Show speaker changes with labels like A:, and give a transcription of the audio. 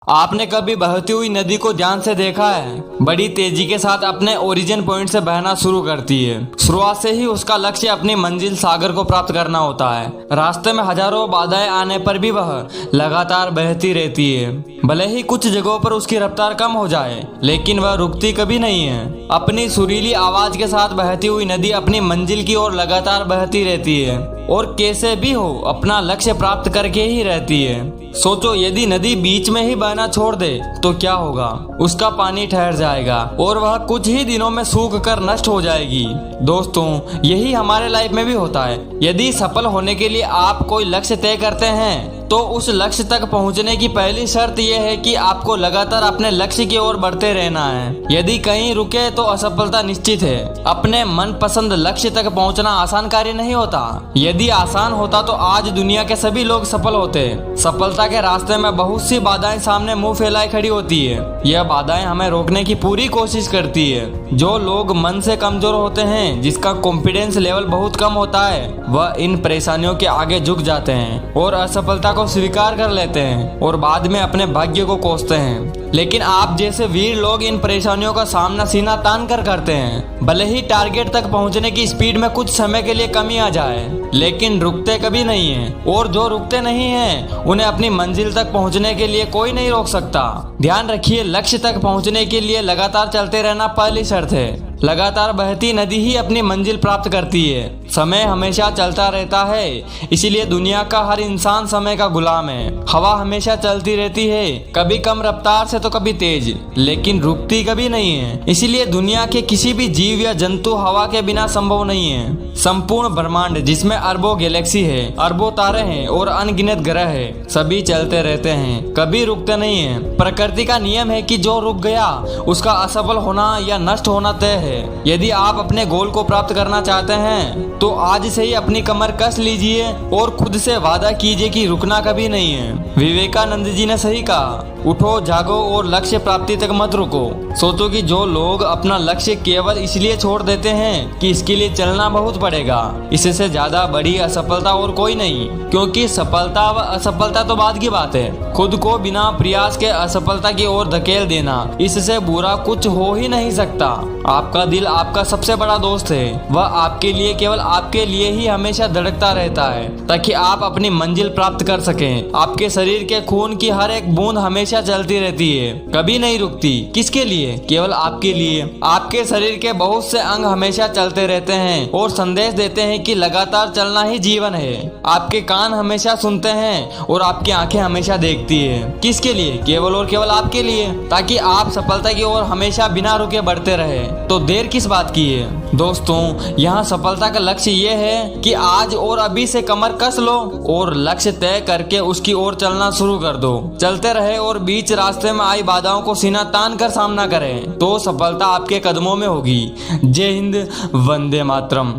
A: आपने कभी बहती हुई नदी को ध्यान से देखा है? बड़ी तेजी के साथ अपने ओरिजिन पॉइंट से बहना शुरू करती है। शुरुआत से ही उसका लक्ष्य अपनी मंजिल सागर को प्राप्त करना होता है। रास्ते में हजारों बाधाएं आने पर भी वह लगातार बहती रहती है। भले ही कुछ जगहों पर उसकी रफ्तार कम हो जाए, लेकिन वह रुकती कभी नहीं है। अपनी सुरीली आवाज के साथ बहती हुई नदी अपनी मंजिल की ओर लगातार बहती रहती है और कैसे भी हो अपना लक्ष्य प्राप्त करके ही रहती है। सोचो, यदि नदी बीच में ही बहना छोड़ दे तो क्या होगा? उसका पानी ठहर जाएगा और वह कुछ ही दिनों में सूख कर नष्ट हो जाएगी। दोस्तों, यही हमारे लाइफ में भी होता है। यदि सफल होने के लिए आप कोई लक्ष्य तय करते हैं तो उस लक्ष्य तक पहुंचने की पहली शर्त यह है कि आपको लगातार अपने लक्ष्य की ओर बढ़ते रहना है। यदि कहीं रुके तो असफलता निश्चित है। अपने मनपसंद लक्ष्य तक पहुंचना आसान कार्य नहीं होता। यदि आसान होता तो आज दुनिया के सभी लोग सफल होते। सफलता के रास्ते में बहुत सी बाधाएं सामने मुंह फैलाए खड़ी होती है। यह बाधाएं हमें रोकने की पूरी कोशिश करती है। जो लोग मन से कमजोर होते हैं, जिसका कॉन्फिडेंस लेवल बहुत कम होता है, वह इन परेशानियों के आगे झुक जाते हैं और असफलता को स्वीकार कर लेते हैं और बाद में अपने भाग्य को कोसते हैं। लेकिन आप जैसे वीर लोग इन परेशानियों का सामना सीना तान कर करते हैं। भले ही टारगेट तक पहुंचने की स्पीड में कुछ समय के लिए कमी आ जाए, लेकिन रुकते कभी नहीं हैं। और जो रुकते नहीं हैं, उन्हें अपनी मंजिल तक पहुंचने के लिए कोई नहीं रोक सकता। ध्यान रखिए, लक्ष्य तक पहुंचने के लिए लगातार चलते रहना पहली शर्त है। लगातार बहती नदी ही अपनी मंजिल प्राप्त करती है। समय हमेशा चलता रहता है, इसीलिए दुनिया का हर इंसान समय का गुलाम है। हवा हमेशा चलती रहती है, कभी कम रफ्तार से तो कभी तेज, लेकिन रुकती कभी नहीं है। इसीलिए दुनिया के किसी भी जीव या जंतु हवा के बिना संभव नहीं है। संपूर्ण ब्रह्मांड, जिसमें अरबों गैलेक्सी है, अरबों तारे हैं और अनगिनत ग्रह है, सभी चलते रहते हैं, कभी रुकते नहीं है। प्रकृति का नियम है कि जो रुक गया उसका असफल होना या नष्ट होना तय है। यदि आप अपने गोल को प्राप्त करना चाहते हैं तो आज से ही अपनी कमर कस लीजिए और खुद से वादा कीजिए कि रुकना कभी नहीं है। विवेकानंद जी ने सही कहा, उठो, जागो और लक्ष्य प्राप्ति तक मत रुको। सोचो कि जो लोग अपना लक्ष्य केवल इसलिए छोड़ देते हैं कि इसके लिए चलना बहुत पड़ेगा, इससे ज्यादा बड़ी असफलता और कोई नहीं। क्योंकि सफलता व असफलता तो बाद की बात है, खुद को बिना प्रयास के असफलता की ओर धकेल देना, इससे बुरा कुछ हो ही नहीं सकता। आपका दिल आपका सबसे बड़ा दोस्त है। वह आपके लिए, केवल आपके लिए ही हमेशा धड़कता रहता है, ताकि आप अपनी मंजिल प्राप्त कर सकें। आपके शरीर के खून की हर एक बूंद हमेशा चलती रहती है, कभी नहीं रुकती। किसके लिए? केवल आपके लिए। आपके शरीर के बहुत से अंग हमेशा चलते रहते हैं और संदेश देते हैं कि लगातार चलना ही जीवन है। आपके कान हमेशा सुनते हैं और आपकी आंखें हमेशा देखती है। किसके लिए? केवल और केवल आपके लिए, ताकि आप सफलता की ओर हमेशा बिना रुके बढ़ते रहे। तो देर किस बात की है? दोस्तों, यहाँ सफलता का लक्ष्य ये है कि आज और अभी से कमर कस लो और लक्ष्य तय करके उसकी ओर चलना शुरू कर दो। चलते रहे और बीच रास्ते में आई बाधाओं को सीना तान कर सामना करें, तो सफलता आपके कदमों में होगी। जय हिंद, वंदे मातरम।